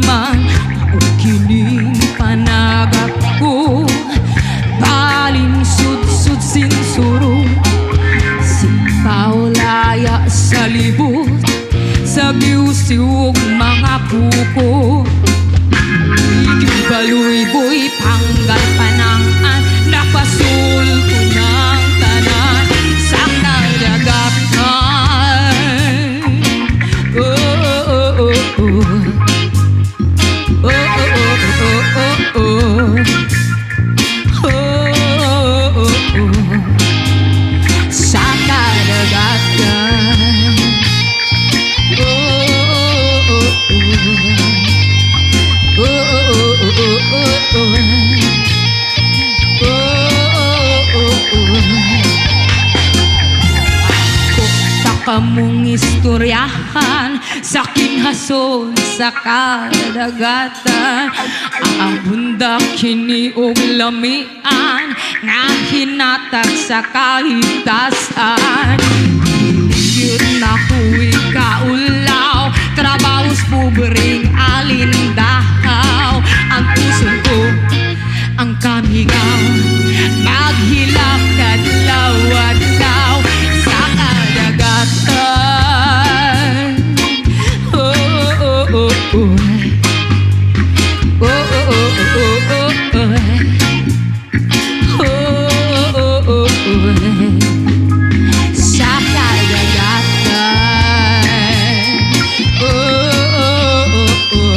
man o kining panagap ko. Baling sud-sud sinsuro, simpaulaya sa libot, sa giusiw mga kuko. Igibaluy-boy panggal panangan, napasul ko ng tanan sa kadagatan. Oh, oh, oh, oh. Oh, oh, oh, oh, oh, oh, oh, oh. Sa kadagatan. Kamong istoryahan sa kinhason sa kadagatan. Ang bundak kini og lamian nga hinatag sa kahigtasan. Yun na huwi kaulaw, trabahos pubering alindahaw. Ang puso ko ang kamigaw, maghilak kadlaw-adlaw sa kadagatan. Oh, oh, oh, oh. Oh, oh, oh, oh, oh, oh. Oh, oh, oh, oh. Sa kadagatan. Oh, oh, oh, oh.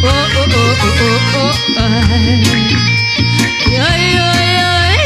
Oh, oh, oh, oh, oh, oh. Ay, ay, ay, ay.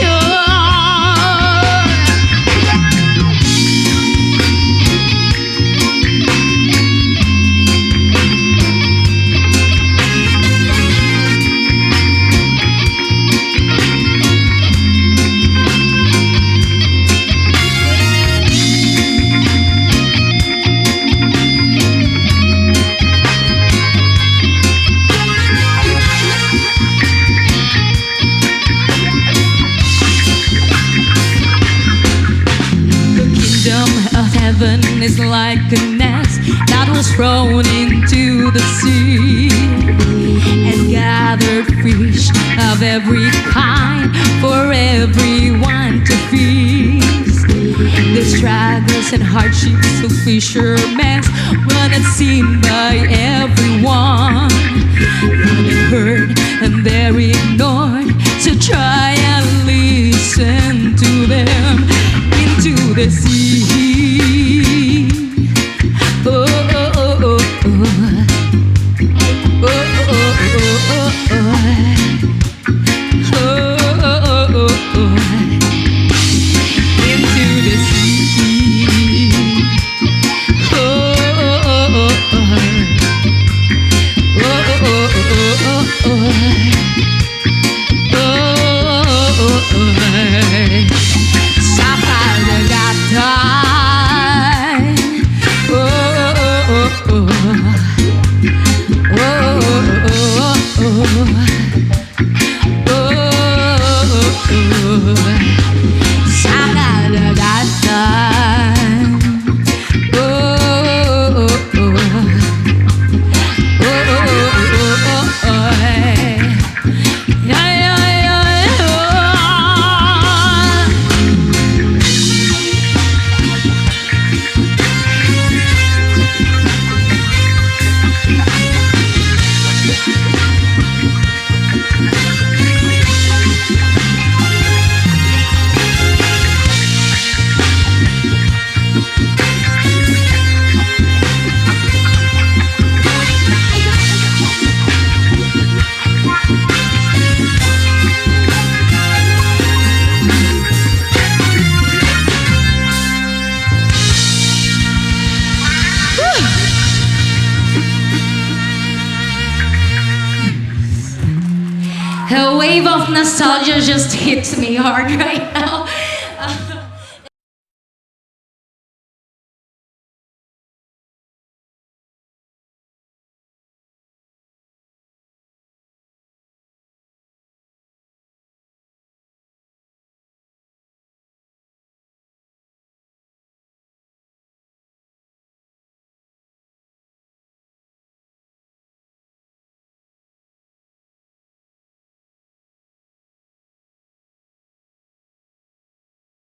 Heaven is like a nest that was thrown into the sea, and gathered fish of every kind for everyone to feast. The struggles and hardships of fishermen were not seen by everyone. Unheard and they're ignored, so try and listen to them into the sea. Oh, oh, oh, oh, oh. Oh, oh, oh, oh, oh. Oh, oh, oh, oh, oh. Into the sea. Oh, oh, oh, oh, oh. Oh, oh, oh, oh, oh, oh. Oh, oh, oh, oh. Sa kadagatan. Oh, oh, oh, oh. Oh, oh, oh, oh. Oh, oh, oh. Sa kadagatan. Oh, oh, oh, oh. Oh, oh, oh, oh, oh. Ay, ay, ay, oh. A wave of nostalgia just hits me hard right now.